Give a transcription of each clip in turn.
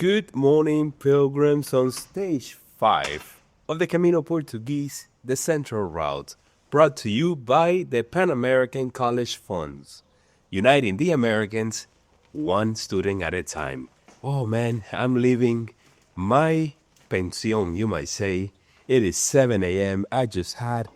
Good morning, pilgrims, on stage 5 of the Camino Portuguese, the Central Route, brought to you by the Pan American College Funds, uniting the Americans one student at a time. Oh man, I'm leaving my pension, you might say. It is 7 a.m. I just had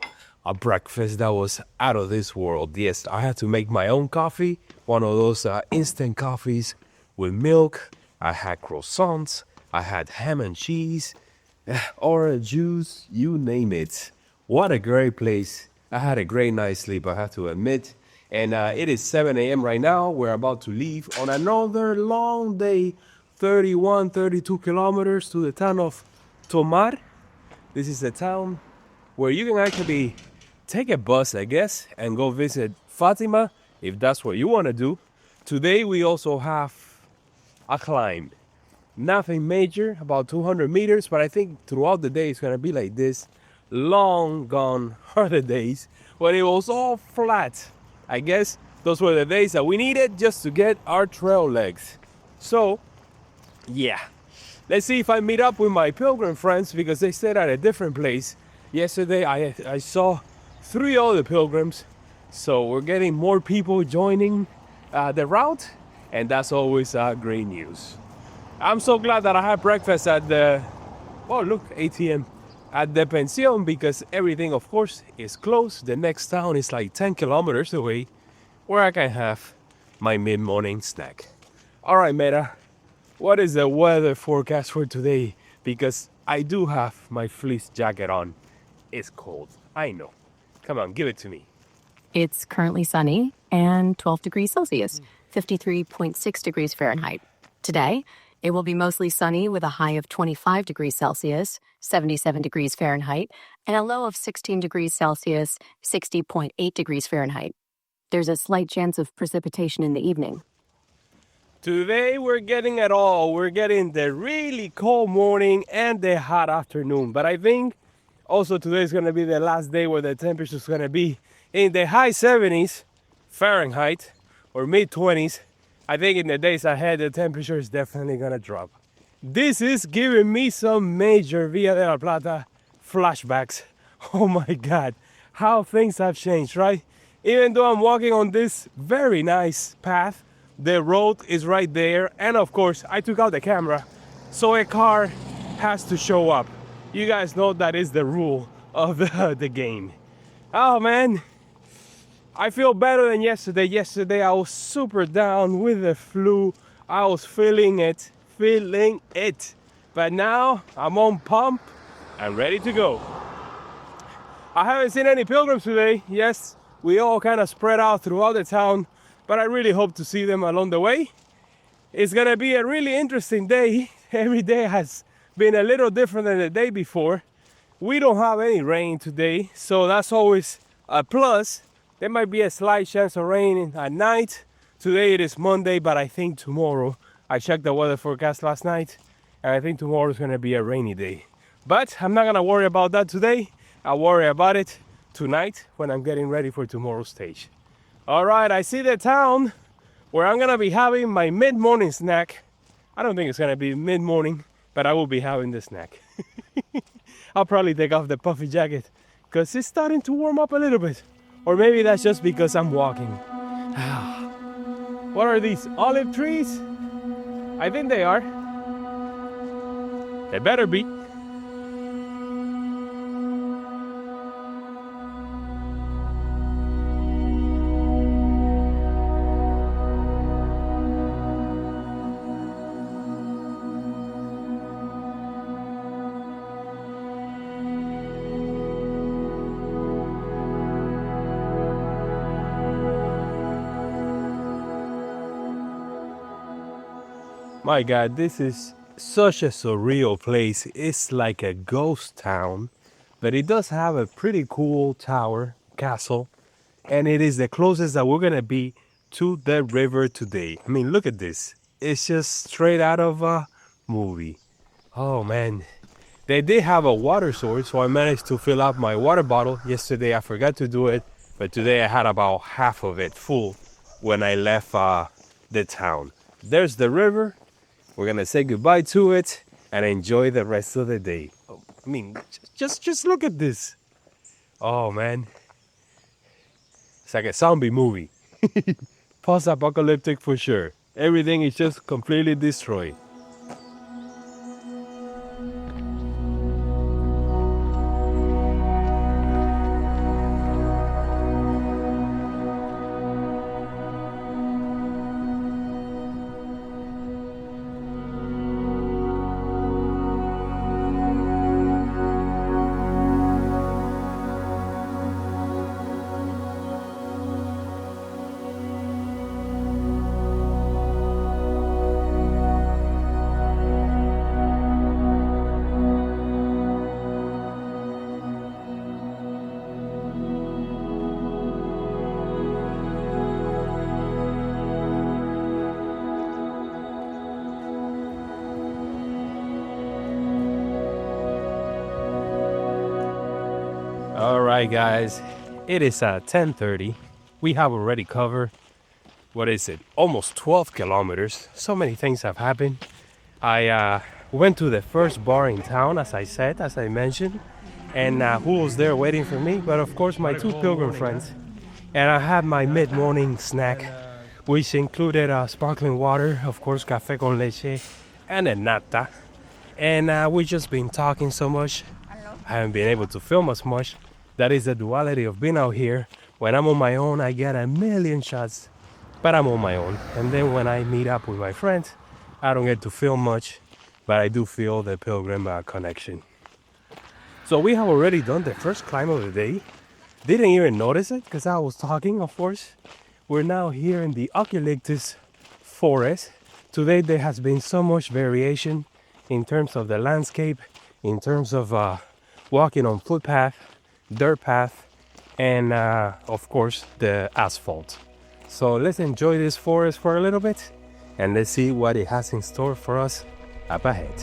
a breakfast that was out of this world. Yes, I had to make my own coffee, one of those instant coffees with milk. I had croissants, I had ham and cheese, orange juice, you name it. What a great place. I had a great night's sleep, I have to admit. And it is 7 a.m. right now. We're about to leave on another long day, 31, 32 kilometers to the town of Thomar. This is a town where you can actually take a bus, I guess, and go visit Fatima, if that's what you want to do. Today we also have a climb. Nothing major, about 200 meters, but I think throughout the day it's going to be like this. Long gone are the days when it was all flat. I guess those were the days that we needed just to get our trail legs. So, yeah. Let's see if I meet up with my pilgrim friends because they stayed at a different place. Yesterday I saw 3 other pilgrims. So we're getting more people joining the route. And that's always great news. I'm so glad that I had breakfast at the, oh look, ATM, at the pension because everything, of course, is closed. The next town is like 10 kilometers away where I can have my mid-morning snack. All right, Meta, what is the weather forecast for today? Because I do have my fleece jacket on. It's cold, I know. Come on, give it to me. It's currently sunny and 12 degrees Celsius, 53.6 degrees Fahrenheit. Today, it will be mostly sunny with a high of 25 degrees Celsius, 77 degrees Fahrenheit, and a low of 16 degrees Celsius, 60.8 degrees Fahrenheit. There's a slight chance of precipitation in the evening. Today we're getting it all. We're getting the really cold morning and the hot afternoon. But I think also today is going to be the last day where the temperature is going to be in the high 70s Fahrenheit or mid 20s. I think in the days ahead the temperature is definitely gonna drop. This is giving me some major Villa de la Plata flashbacks. Oh my God, how things have changed, right? Even though I'm walking on this very nice path, the road is right there, and of course I took out the camera, so a car has to show up. You guys know that is the rule of the game. Oh man, I feel better than yesterday. Yesterday I was super down with the flu. I was feeling it. But now I'm on pump and ready to go. I haven't seen any pilgrims today. Yes, we all kind of spread out throughout the town, but I really hope to see them along the way. It's gonna be a really interesting day. Every day has been a little different than the day before. We don't have any rain today, so that's always a plus. There might be a slight chance of rain at night. Today it is Monday, but I think tomorrow, I checked the weather forecast last night, and I think tomorrow is going to be a rainy day. But I'm not going to worry about that today. I'll worry about it tonight when I'm getting ready for tomorrow's stage. All right, I see the town where I'm going to be having my mid-morning snack. I don't think it's going to be mid-morning, but I will be having the snack. I'll probably take off the puffy jacket because it's starting to warm up a little bit. Or maybe that's just because I'm walking. What are these, olive trees? I think they are. They better be. My God, this is such a surreal place. It's like a ghost town, but it does have a pretty cool tower, castle, and it is the closest that we're gonna be to the river today. I mean, look at this. It's just straight out of a movie. Oh man. They did have a water source, so I managed to fill up my water bottle. Yesterday I forgot to do it, but today I had about half of it full when I left the town. There's the river. We're gonna say goodbye to it and enjoy the rest of the day. I mean, just look at this. Oh man, it's like a zombie movie. Post-apocalyptic for sure. Everything is just completely destroyed. All right, guys, it is 10:30. We have already covered, what is it, almost 12 kilometers. So many things have happened. I went to the first bar in town, as I mentioned, and who was there waiting for me? But of course, my two pilgrim friends. And I had my mid-morning snack, which included sparkling water, of course, café con leche, and a nata. And we've just been talking so much. I haven't been able to film as much. That is the duality of being out here. When I'm on my own, I get a million shots, but I'm on my own. And then when I meet up with my friends, I don't get to film much, but I do feel the pilgrim connection. So we have already done the first climb of the day. Didn't even notice it because I was talking, of course. We're now here in the eucalyptus forest. Today there has been so much variation in terms of the landscape, in terms of walking on footpath, dirt path, and of course the asphalt. So let's enjoy this forest for a little bit and let's see what it has in store for us up ahead.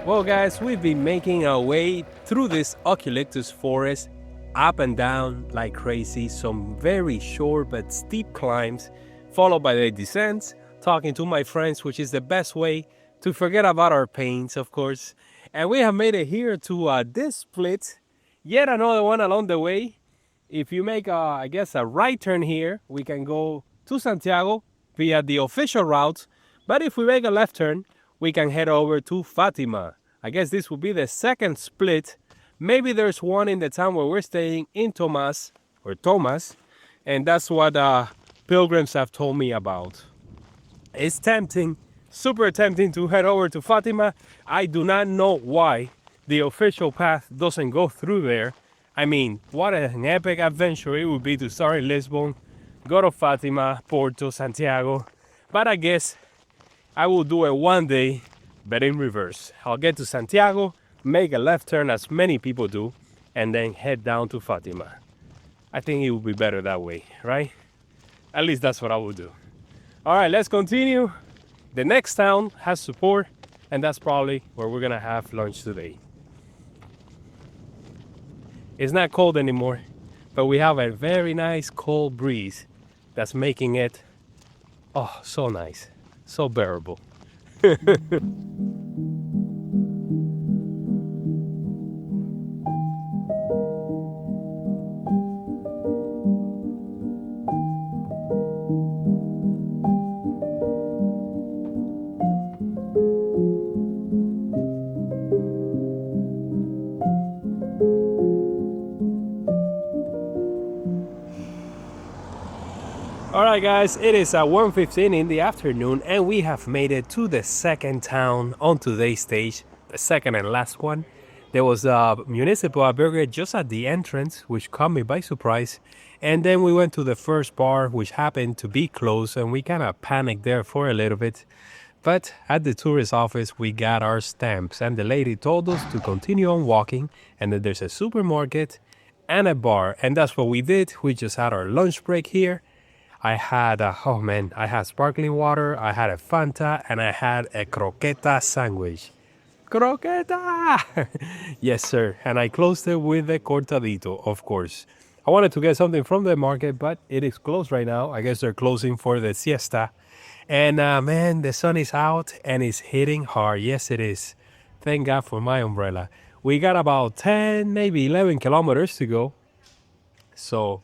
Well guys, we've been making our way through this eucalyptus forest, up and down like crazy, some very short but steep climbs, followed by the descents, talking to my friends, which is the best way to forget about our pains, of course. And we have made it here to this split, yet another one along the way. If you make, I guess, a right turn here, we can go to Santiago via the official route. But if we make a left turn, we can head over to Fatima. I guess this will be the second split. Maybe there's one in the town where we're staying in Tomas, and that's what pilgrims have told me about. It's tempting, super tempting to head over to Fatima. I do not know why the official path doesn't go through there. I mean, what an epic adventure it would be to start in Lisbon, go to Fatima, Porto, Santiago. But I guess I will do it one day, but in reverse. I'll get to Santiago, make a left turn as many people do, and then head down to Fatima. I think it would be better that way, right? At least that's what I would do. All right, let's continue. The next town has support, and that's probably where we're gonna have lunch today. It's not cold anymore, but we have a very nice cold breeze that's making it, oh, so nice, so bearable. Alright guys, it is 1:15 in the afternoon and we have made it to the second town on today's stage, the second and last one. There was a municipal burger just at the entrance, which caught me by surprise. And then we went to the first bar, which happened to be closed, and we kind of panicked there for a little bit. But at the tourist office, we got our stamps, and the lady told us to continue on walking and that there's a supermarket and a bar. And that's what we did. We just had our lunch break here. I had, oh man, I had sparkling water, I had a Fanta, and I had a croqueta sandwich. Croqueta! Yes, sir. And I closed it with a cortadito, of course. I wanted to get something from the market, but it is closed right now. I guess they're closing for the siesta. And man, the sun is out and it's hitting hard. Yes, it is. Thank God for my umbrella. We got about 10, maybe 11 kilometers to go. So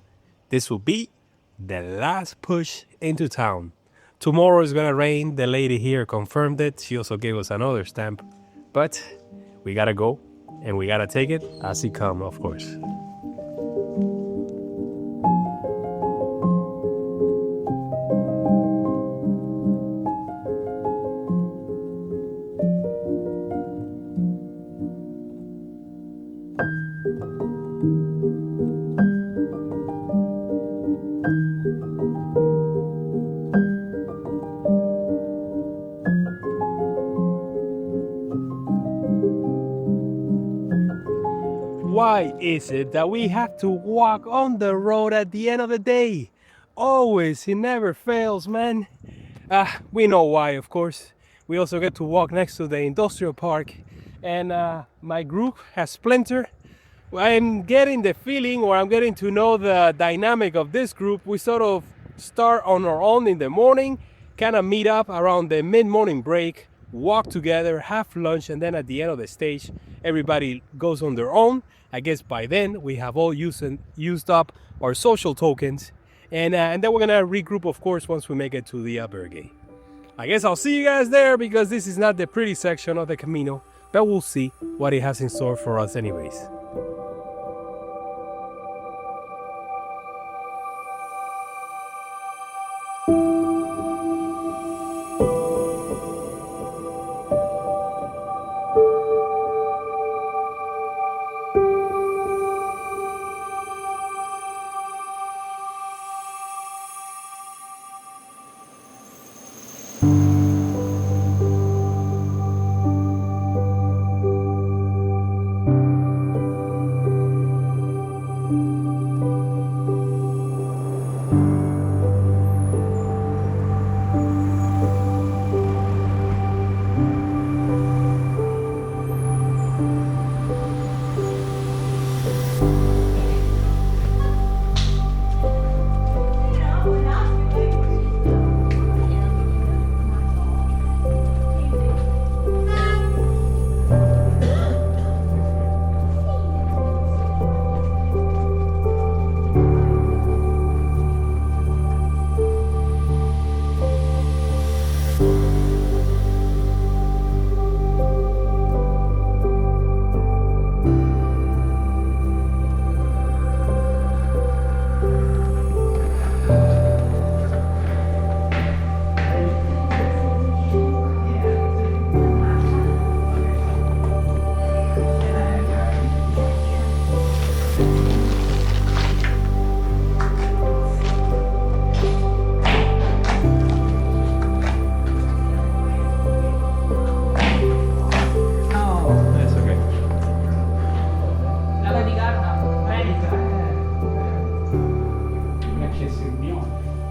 this will be the last push into town. Tomorrow is gonna rain. The lady here confirmed it. She also gave us another stamp. But we gotta go and we gotta take it as it comes, of course. Why is it that we have to walk on the road at the end of the day? Always, it never fails, man. We know why, of course. We also get to walk next to the industrial park, and my group has splintered. I'm getting the feeling, or I'm getting to know the dynamic of this group. We sort of start on our own in the morning, kind of meet up around the mid-morning break, walk together, have lunch, and then at the end of the stage, everybody goes on their own. I guess by then we have all used up our social tokens, and then we're gonna regroup, of course, once we make it to the albergue. I guess I'll see you guys there because this is not the pretty section of the Camino, but we'll see what it has in store for us anyways.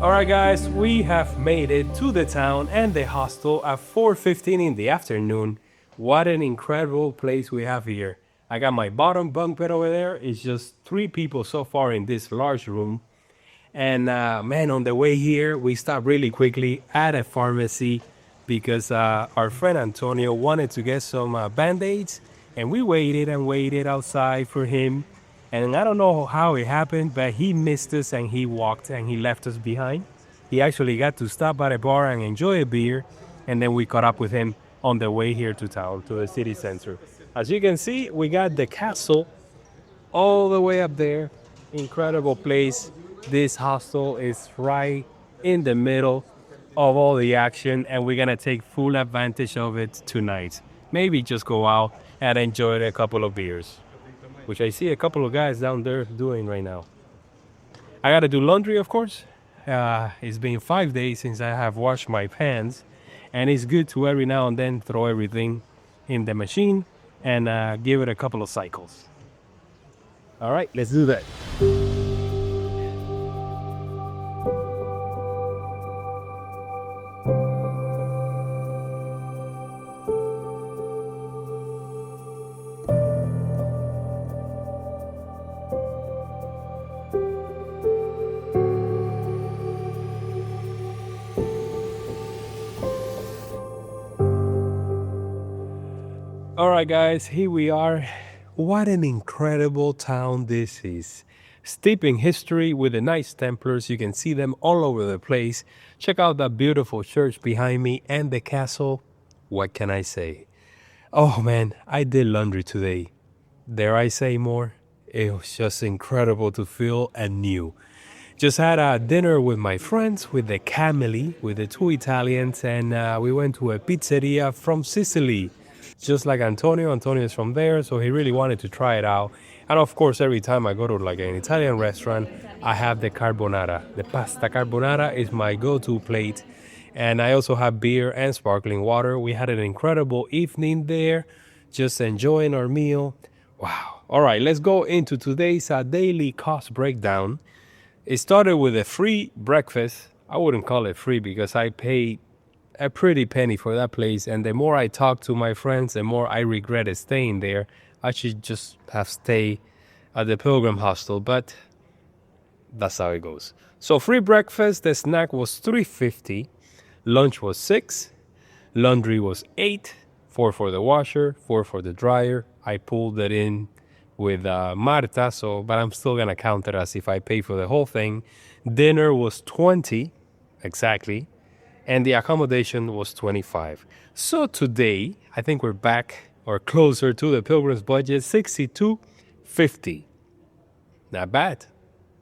Alright guys, we have made it to the town and the hostel at 4:15 in the afternoon. What an incredible place we have here. I got my bottom bunk bed over there. It's just 3 people so far in this large room. And man, on the way here, we stopped really quickly at a pharmacy because our friend Antonio wanted to get some band-aids, and we waited and waited outside for him. And I don't know how it happened, but he missed us and he walked and he left us behind. He actually got to stop by a bar and enjoy a beer, and then we caught up with him on the way here to town, to the city center. As you can see, we got the castle all the way up there. Incredible place. This hostel is right in the middle of all the action, and we're gonna take full advantage of it tonight. Maybe just go out and enjoy a couple of beers, which I see a couple of guys down there doing right now. I gotta do laundry, of course. It's been 5 days since I have washed my pants, and it's good to every now and then throw everything in the machine and give it a couple of cycles. All right, let's do that. All right, guys, here we are. What an incredible town this is. Steep in history with the Knights Templars. You can see them all over the place. Check out that beautiful church behind me and the castle. What can I say? Oh man, I did laundry today. Dare I say more? It was just incredible to feel anew. Just had a dinner with my friends, with the Cameli, with the two Italians, and we went to a pizzeria from Sicily. Just like Antonio. Antonio is from there, so he really wanted to try it out. And of course, every time I go to like an Italian restaurant, I have the carbonara. The pasta carbonara is my go-to plate. And I also have beer and sparkling water. We had an incredible evening there, just enjoying our meal. Wow. All right, let's go into today's daily cost breakdown. It started with a free breakfast. I wouldn't call it free because I paid a pretty penny for that place. And the more I talk to my friends, the more I regretted staying there. I should just have stayed at the Pilgrim Hostel, but that's how it goes. So free breakfast, the snack was $3.50, lunch was $6, laundry was $8, $4 for the washer, $4 for the dryer. I pulled it in with Marta, but I'm still gonna count it as if I pay for the whole thing. Dinner was $20, exactly, and the accommodation was $25. So today, I think we're back or closer to the Pilgrim's budget, $62.50. Not bad.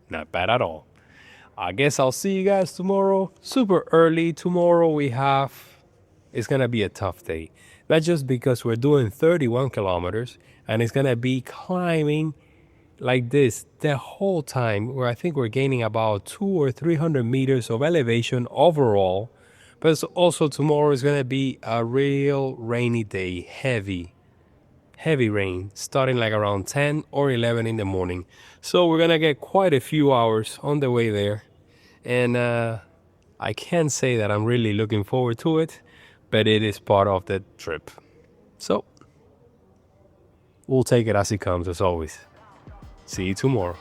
Not bad at all. I guess I'll see you guys tomorrow. Super early. Tomorrow it's gonna be a tough day. Not just because we're doing 31 kilometers and it's gonna be climbing like this the whole time, where I think we're gaining about 200 or 300 meters of elevation overall. But also tomorrow is gonna be a real rainy day, heavy rain, starting like around 10 or 11 in the morning. So we're gonna get quite a few hours on the way there. And I can't say that I'm really looking forward to it, but it is part of the trip. So we'll take it as it comes, as always. See you tomorrow.